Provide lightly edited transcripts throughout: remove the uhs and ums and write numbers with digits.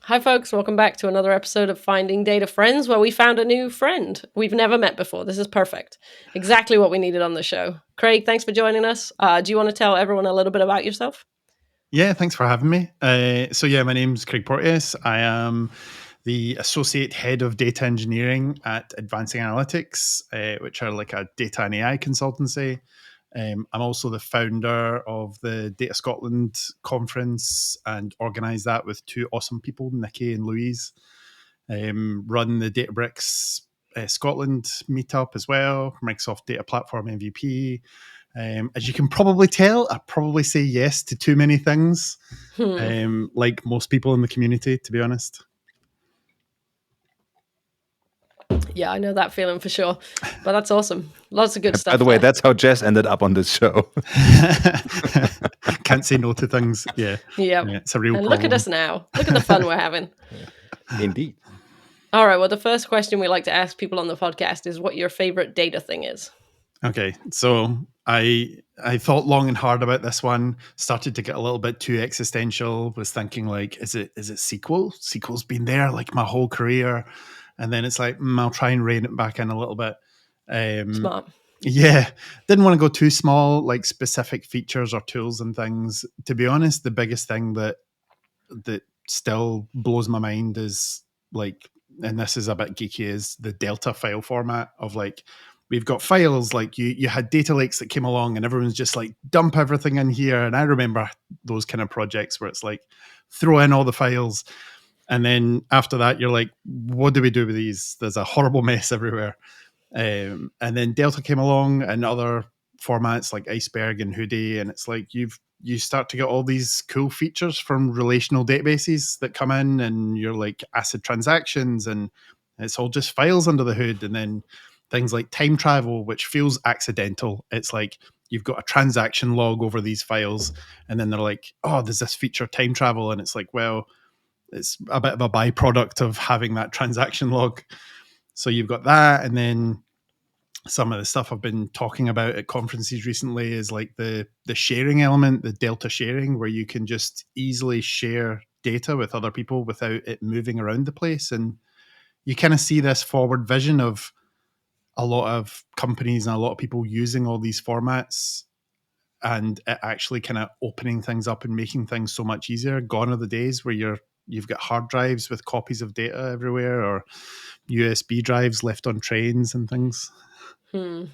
Hi, folks. Welcome back to another episode of Finding Data Friends, where we found a new friend we've never met before. This is perfect. Exactly what we needed on the show. Craig, thanks for joining us. Do you want to tell everyone a little bit about yourself? Yeah, thanks for having me. My name's Craig Porteous. I am the Associate Head of Data Engineering at Advancing Analytics, which are like a data and AI consultancy. I'm also the founder of the Data Scotland conference and organise that with two awesome people, Nikki and Louise. Run the Databricks Scotland meetup as well, Microsoft Data Platform MVP. As you can probably tell, I probably say yes to too many things, like most people in the community, to be honest. Yeah, I know that feeling for sure. But that's awesome. Lots of good stuff. By the way, that's how Jess ended up on this show. Can't say no to things. Yeah. Yep. Yeah, it's a real And problem. look at us now. Look at the fun we're having. Indeed. All right. Well, the first question we like to ask people on the podcast is what your favorite data thing is. Okay, so I thought long and hard about this one. Started to get a little bit too existential. Was thinking like, is it SQL? SQL's been there like my whole career, and then it's like I'll try and rein it back in a little bit. Smart. Yeah, didn't want to go too small, like specific features or tools and things. To be honest, the biggest thing that still blows my mind is like, and this is a bit geeky, is the Delta file format of like, we've got files like you had data lakes that came along and everyone's just like dump everything in here. And I remember those kind of projects where it's like throw in all the files. And then after that, you're like, what do we do with these? There's a horrible mess everywhere. And then Delta came along and other formats like Iceberg and Hoodie. And it's like you start to get all these cool features from relational databases that come in, and you're like ACID transactions, and it's all just files under the hood. And then things like time travel, which feels accidental. It's like you've got a transaction log over these files, and then they're like, oh, there's this feature time travel. And it's like, well, it's a bit of a byproduct of having that transaction log. So you've got that. And then some of the stuff I've been talking about at conferences recently is like the sharing element, the Delta sharing, where you can just easily share data with other people without it moving around the place. And you kind of see this forward vision of a lot of companies and a lot of people using all these formats, and it actually kind of opening things up and making things so much easier. Gone are the days where you've got hard drives with copies of data everywhere, or USB drives left on trains and things. So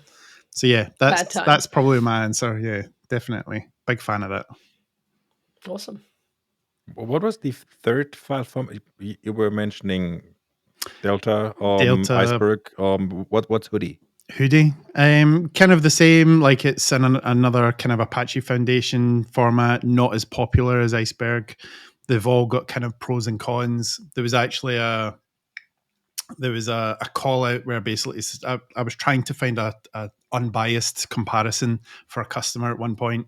yeah, that's probably my answer. Yeah, definitely. Big fan of that. Awesome. What was the third file form? You were mentioning Delta, Iceberg. What's Hoodie? Hoodie, kind of the same. Like it's in another kind of Apache Foundation format, not as popular as Iceberg. They've all got kind of pros and cons. There was actually a call out where basically I was trying to find a unbiased comparison for a customer at one point,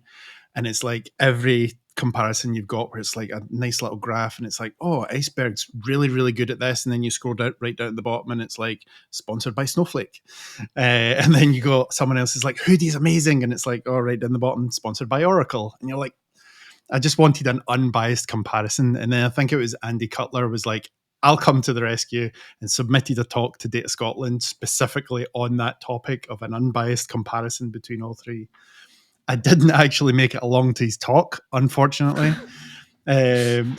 and it's like every comparison you've got where it's like a nice little graph and it's like, oh, Iceberg's really, really good at this, and then you scroll down right down at the bottom and it's like sponsored by Snowflake, and then you go someone else is like Hoodie's amazing, and it's like, oh, right down the bottom sponsored by Oracle, and you're like, I just wanted an unbiased comparison. And then I think it was Andy Cutler was like, I'll come to the rescue, and submitted a talk to Data Scotland specifically on that topic of an unbiased comparison between all three. I didn't actually make it along to his talk, unfortunately.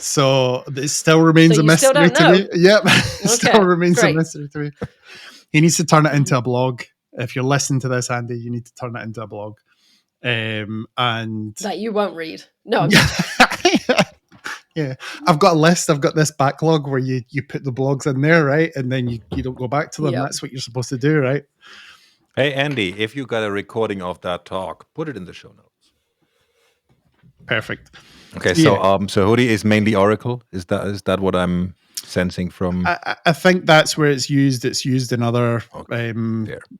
So it still remains a mystery to me. Yep. Still remains a mystery to me. He needs to turn it into a blog. If you're listening to this, Andy, you need to turn it into a blog. And that you won't read. No. Yeah, I've got a list. I've got this backlog where you put the blogs in there, right? And then you don't go back to them. Yep. That's what you're supposed to do, right? Hey, Andy, if you got a recording of that talk, put it in the show notes. Perfect. Okay, so so Hoodie is mainly Oracle. Is that what I'm sensing from? I think that's where it's used. It's used in other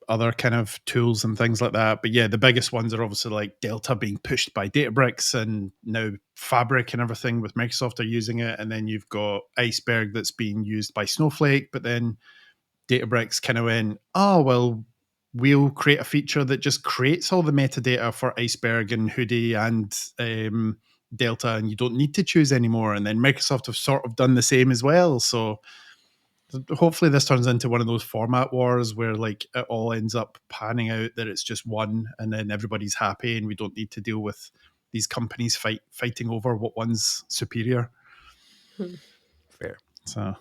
other kind of tools and things like that. But yeah, the biggest ones are obviously like Delta being pushed by Databricks, and now Fabric and everything with Microsoft are using it. And then you've got Iceberg that's being used by Snowflake. But then Databricks kind of went, oh, well, we'll create a feature that just creates all the metadata for Iceberg and Hoodie and Delta and you don't need to choose anymore. And then Microsoft have sort of done the same as well. So hopefully this turns into one of those format wars where like it all ends up panning out that it's just one and then everybody's happy and we don't need to deal with these companies fighting over what one's superior. Fair. So,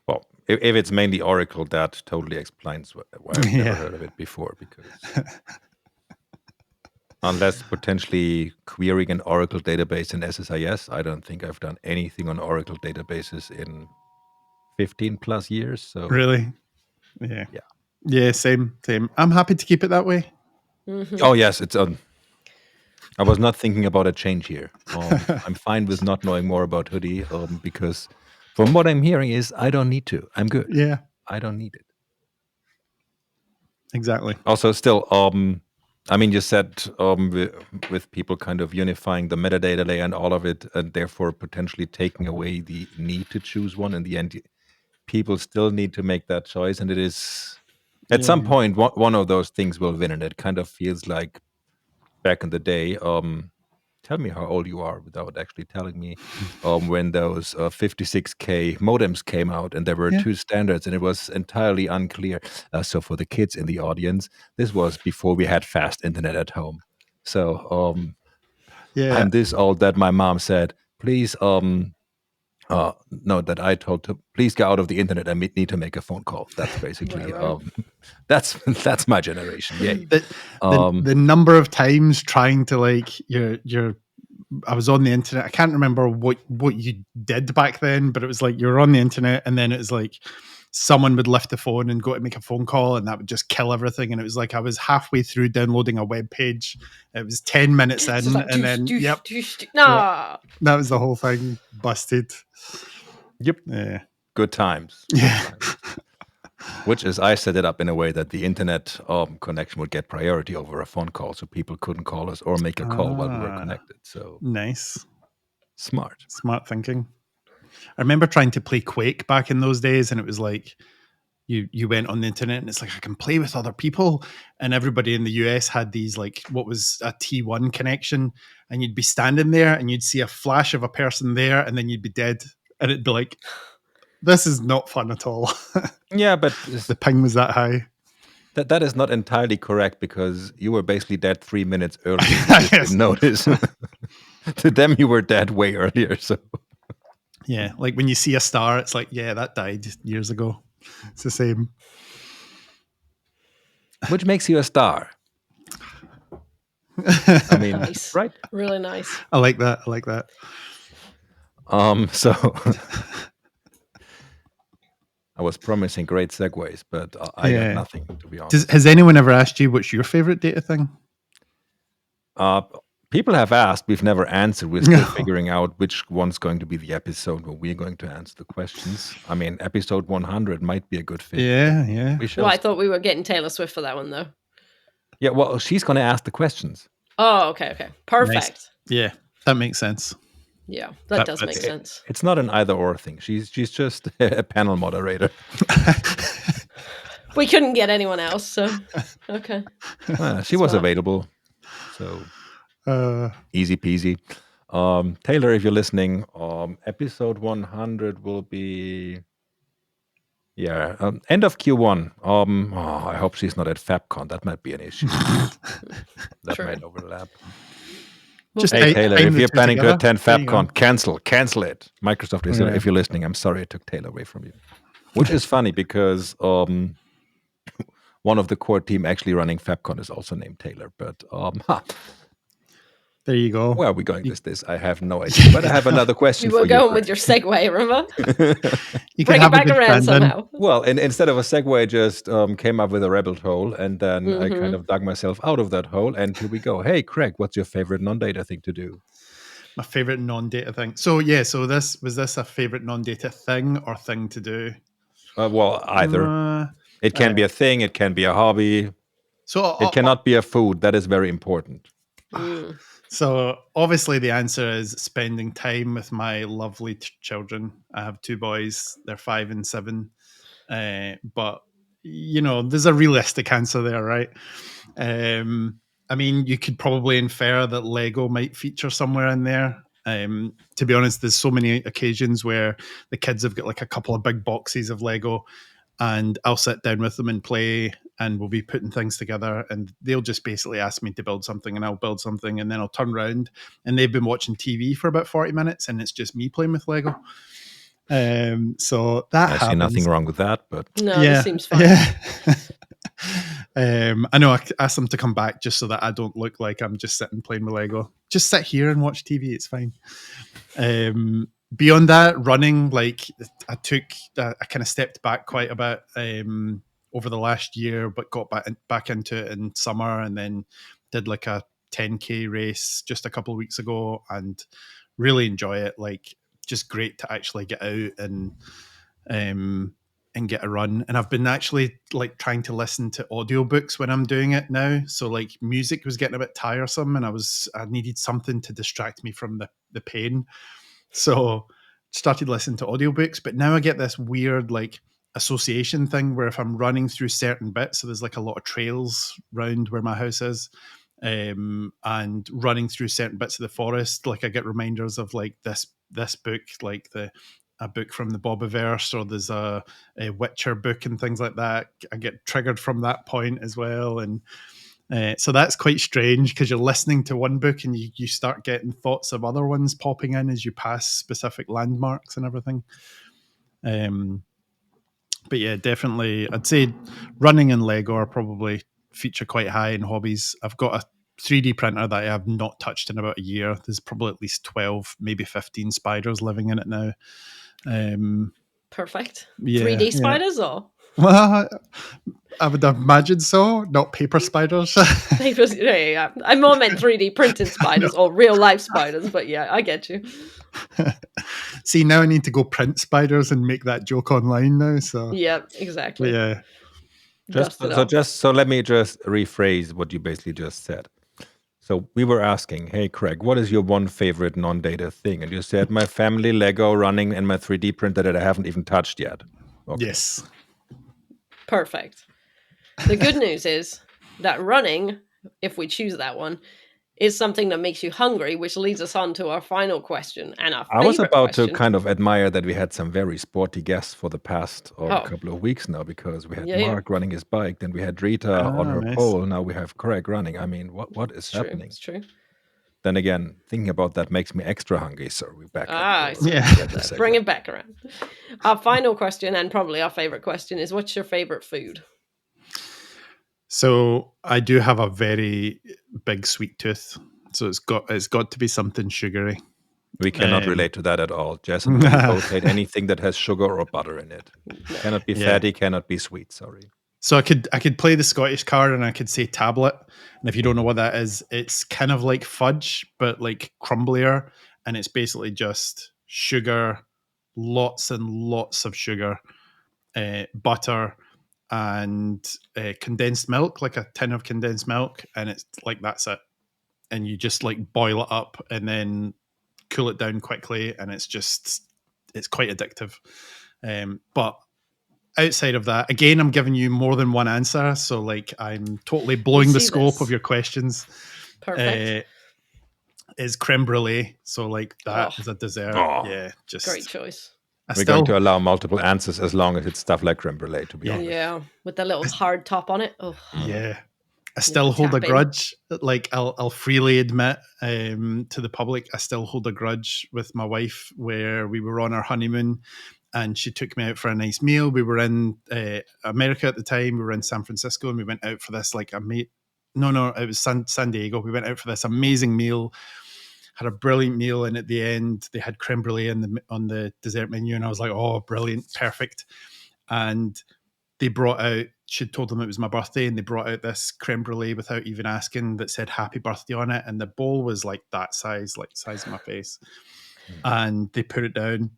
well, if it's mainly Oracle, that totally explains why I've never heard of it before. Because unless potentially querying an Oracle database in SSIS, I don't think I've done anything on Oracle databases in 15 plus years. So really, yeah, same. I'm happy to keep it that way. Oh yes, it's on. I was not thinking about a change here. I'm fine with not knowing more about Hoodie because from what I'm hearing is I don't need to. I'm good. Yeah, I don't need it. Exactly. Also, still, I mean, you said with people kind of unifying the metadata layer and all of it, and therefore potentially taking away the need to choose one. In the end, people still need to make that choice, and it is at some point one of those things will win, and it kind of feels like back in the day. Tell me how old you are without actually telling me. When those 56K modems came out, and there were two standards, and it was entirely unclear. So for the kids in the audience, this was before we had fast internet at home. So I'm this old that my mom said, please, no, that I told to please get out of the internet. I need to make a phone call. That's basically that's my generation. Yay. The number of times trying to like I was on the internet. I can't remember what you did back then, but it was like you were on the internet and then it was like someone would lift the phone and go to make a phone call and that would just kill everything. And it was like I was halfway through downloading a web page. It was 10 minutes in like, and then that was the whole thing busted. Yep. Yeah. Good times. Which is, I set it up in a way that the internet connection would get priority over a phone call, so people couldn't call us or make a call while we were connected. So nice, smart thinking. I remember trying to play Quake back in those days, and it was like you went on the internet, and it's like I can play with other people, and everybody in the US had these like what was a T1 connection, and you'd be standing there, and you'd see a flash of a person there, and then you'd be dead, and it'd be like, this is not fun at all. Yeah, but the ping was that high. That is not entirely correct because you were basically dead 3 minutes earlier. You didn't notice. To them, you were dead way earlier. So yeah, like when you see a star, it's like, yeah, that died years ago. It's the same. Which makes you a star. I mean, nice. Right? Really nice. I like that. So I was promising great segues, but I got nothing, to be honest. Has anyone ever asked you what's your favorite data thing? People have asked. We've never answered. We're still figuring out which one's going to be the episode where we're going to answer the questions. I mean, episode 100 might be a good fit. Yeah. I thought we were getting Taylor Swift for that one, though. Yeah, well, she's going to ask the questions. Oh, okay. Perfect. Nice. Yeah, that makes sense. Yeah, that does make sense. It's not an either-or thing. She's just a panel moderator. We couldn't get anyone else, so okay. She was available, so easy peasy. Taylor, if you're listening, episode 100 will be end of Q1. I hope she's not at FabCon. That might be an issue. That might overlap. Just hey Taylor, if you're planning to attend FabCon, cancel it. Microsoft, if you're listening, I'm sorry I took Taylor away from you. Which is funny because one of the core team actually running FabCon is also named Taylor. But there you go. Where are we going with this? I have no idea. But I have another question. You were going with your segue, remember? You bring it back around somehow. Well, instead of a segue, I just came up with a rabbit hole, and then I kind of dug myself out of that hole. And here we go. Hey, Craig, what's your favorite non-data thing to do? My favorite non-data thing. So was this a favorite non-data thing or thing to do? Well, either. It can be a thing. It can be a hobby. So it cannot be a food. That is very important. So obviously the answer is spending time with my lovely children. I have 2 boys. They're 5 and 7. But there's a realistic answer there, right? I mean, you could probably infer that Lego might feature somewhere in there. To be honest, there's so many occasions where the kids have got like a couple of big boxes of Lego, and I'll sit down with them and play, and we'll be putting things together, and they'll just basically ask me to build something, and I'll build something, and then I'll turn around, and they've been watching TV for about 40 minutes, and it's just me playing with Lego. So that I happens. see nothing wrong with that, but No, Yeah, this seems fine. yeah. I know I asked them to come back just so that I don't look like I'm just sitting playing with Lego. Just sit here and watch TV. It's fine. Beyond that, running, like I kind of stepped back quite a bit over the last year, but got back into it in summer, and then did like a 10K race just a couple of weeks ago, and really enjoy it. Like, just great to actually get out and get a run. And I've been actually like trying to listen to audiobooks when I'm doing it now. So like music was getting a bit tiresome, and I needed something to distract me from the pain. So started listening to audiobooks, but now I get this weird like association thing where if I'm running through certain bits, so there's like a lot of trails round where my house is, and running through certain bits of the forest, like I get reminders of like this book, like a book from the Bobiverse, or there's a Witcher book and things like that. I get triggered from that point as well, and so that's quite strange because you're listening to one book and you start getting thoughts of other ones popping in as you pass specific landmarks and everything. But yeah, definitely, I'd say running and Lego are probably feature quite high in hobbies. I've got a 3D printer that I have not touched in about a year. There's probably at least 12, maybe 15 spiders living in it now. Perfect. Yeah, 3D spiders or well, I would imagine so. Not paper spiders. papers? Yeah. I more meant 3D printed spiders or real life spiders, but yeah, I get you. See, now I need to go print spiders and make that joke online now. So Yeah, exactly. yeah, Dust it off. so let me just rephrase what you basically just said. So we were asking, hey Craig, what is your one favorite non-data thing? And you said my family, Lego, running, and my 3D printer that I haven't even touched yet. Okay. yes, Perfect. The good news is that running, if we choose that one, is something that makes you hungry, which leads us on to our final question and our I was favorite about to question. kind of admire that we had some very sporty guests for the past Oh. couple of weeks now, because we had Yeah, yeah. Mark running his bike, then we had Rita on her nice. pole, now we have Craig running. I mean, what is It's true. happening? It's true. Then again, thinking about that makes me extra hungry, so we're back. I see. Yeah. Get that. Bring it back around. Our final question, and probably our favorite question, is what's your favorite food? So I do have a very big sweet tooth, so it's got to be something sugary. We cannot relate to that at all. Jess and I both hate anything that has sugar or butter in it. Cannot be fatty, cannot be sweet. Sorry. So I could play the Scottish card and I could say tablet. And if you don't know what that is, it's kind of like fudge, but like crumblier. And it's basically just sugar, lots and lots of sugar, butter, and condensed milk, like a tin of condensed milk. And it's like, that's it. And you just like boil it up and then cool it down quickly. And it's quite addictive. But outside of that, again, I'm giving you more than one answer, so like I'm totally blowing the scope of your questions. Perfect. Is creme brulee, so like that is a dessert. Yeah, just great choice. We're going to allow multiple answers as long as it's stuff like creme brulee, to be honest. Yeah, with the little hard top on it. Oh. Yeah. I still hold a grudge. Like I'll freely admit to the public, I still hold a grudge with my wife where we were on our honeymoon and she took me out for a nice meal. We were in America at the time. We were in San Francisco and we went out for this like it was San Diego. We went out for this amazing meal, had a brilliant meal, and at the end they had creme brulee on the dessert menu, and I was like, oh, brilliant, perfect. And they brought out, she'd told them it was my birthday, and they brought out this creme brulee without even asking that said happy birthday on it. And the bowl was like that size, like the size of my face. And they put it down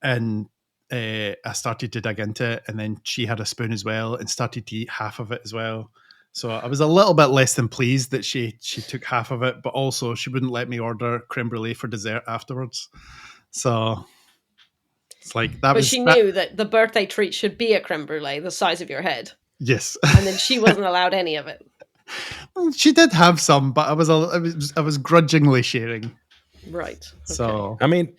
and I started to dig into it. And then she had a spoon as well and started to eat half of it as well. So I was a little bit less than pleased that she took half of it, but also she wouldn't let me order creme brulee for dessert afterwards. So it's like that. But she knew that the birthday treat should be a creme brulee the size of your head. Yes. And then she wasn't allowed any of it. She did have some, but I was grudgingly sharing. Right. Okay. So I mean,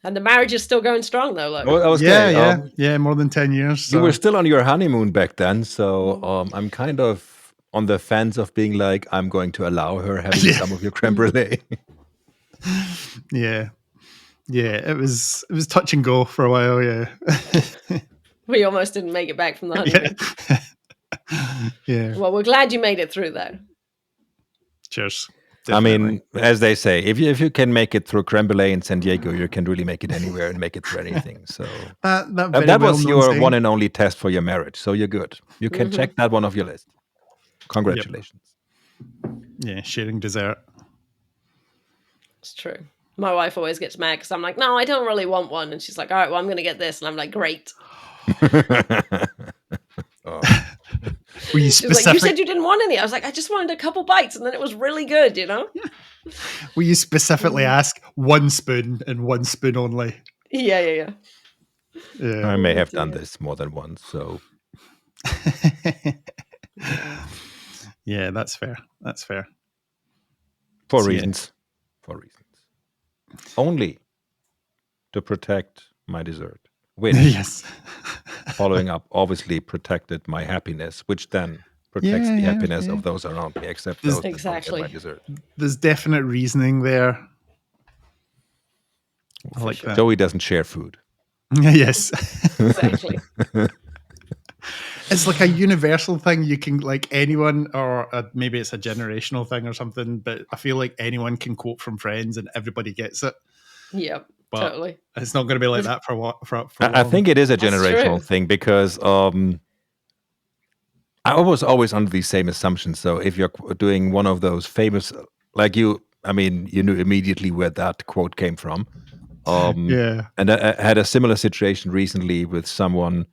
And the marriage is still going strong, though. Like, I was yeah, gonna, yeah, more than 10 years. you So were still on your honeymoon back then, so I'm kind of on the fence of being like, I'm going to allow her having Yeah. some of your creme brulee. yeah, it was touch and go for a while. Yeah, we almost didn't make it back from the honeymoon. yeah. Well, we're glad you made it through, though. Cheers. I Definitely. mean, as they say, if you can make it through creme brulee in San Diego, you can really make it anywhere and make it through anything. So that very that well was known your saying. one and only test for your marriage. So you're good. You can Mhm. check that one off your list. Congratulations. Yeah, sharing dessert. It's true. My wife always gets mad because I'm like, no, I don't really want one. And she's like, all right, well, I'm going to get this. And I'm like, great. Oh. Were you She was like, specific? you said you didn't want any. I was like, I just wanted a couple bites. And then it was really good, you know? Will you specifically ask 1 spoon and 1 spoon only? Yeah. Yeah. I may Oh, have done dear. this more than once. So yeah, that's fair. That's fair. for So, yeah. reasons. For reasons. Only to protect my dessert. Which, yes. following up, obviously protected my happiness, which then protects the happiness of those around me, except There's- those that don't get my Exactly. dessert. There's definite reasoning there. I For like sure. that. Joey doesn't share food. yes. Exactly. It's like a universal thing. You can, like, anyone, or maybe it's a generational thing or something, but I feel like anyone can quote from Friends and everybody gets it. Yep. But Totally. it's not going to be like that for what for I long. think it is a That's generational true. thing because I was always under the same assumption. So if you're doing one of those famous, like you, I mean, you knew immediately where that quote came from. Yeah. And I had a similar situation recently with someone,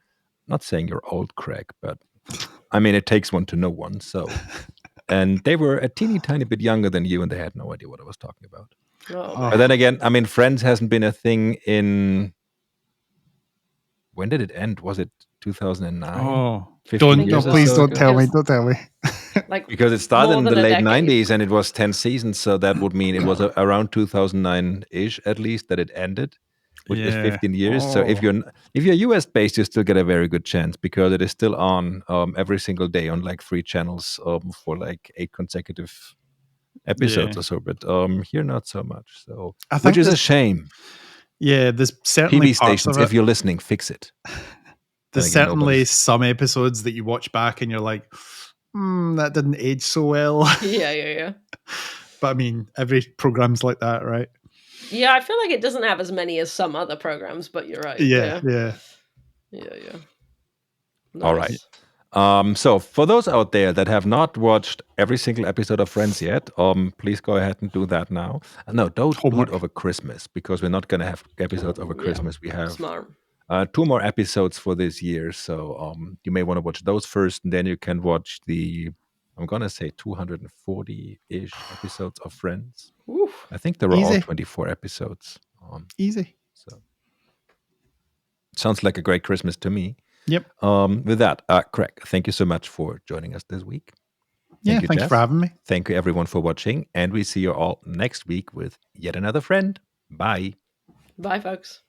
not saying you're old, Craig, but I mean, it takes one to know one. So, and they were a teeny tiny bit younger than you, and they had no idea what I was talking about. Oh, Oh. But then again, I mean, Friends hasn't been a thing in. When did it end? Was it 2009? Oh, 15 don't years or please so don't ago? tell me. Yes. Don't tell me. like Because it started more in the than a late decade. 90s and it was 10 seasons. So that would mean it was around 2009 ish, at least, that it ended, which is Yeah. 15 years. So if Oh. you're US based, you still get a very good chance because it is still on every single day on like 3 channels for like 8 consecutive episodes Yeah. or so. But here, not so much. So, I think which is a there's- shame. Yeah, there's certainly TV parts stations, of it. if you're listening, fix it. There's Again, certainly nobody's- some episodes that you watch back and you're like, that didn't age so well. Yeah. But I mean, every program's like that, right? Yeah, I feel like it doesn't have as many as some other programs, but you're right. Yeah. Yeah. All right. So for those out there that have not watched every single episode of Friends yet, please go ahead and do that now. No, don't Homework. do it over Christmas because we're not going to have episodes over Christmas. We have Smart. 2 more episodes for this year. So you may want to watch those first, and then you can watch I'm going to say 240-ish episodes of Friends. Oof. I think there were all Easy. 24 episodes. Easy. So sounds like a great Christmas to me. Yep. With that, Craig, thank you so much for joining us this week. Thank you Jess. for having me. Thank you, everyone, for watching. And we see you all next week with yet another friend. Bye. Bye, folks.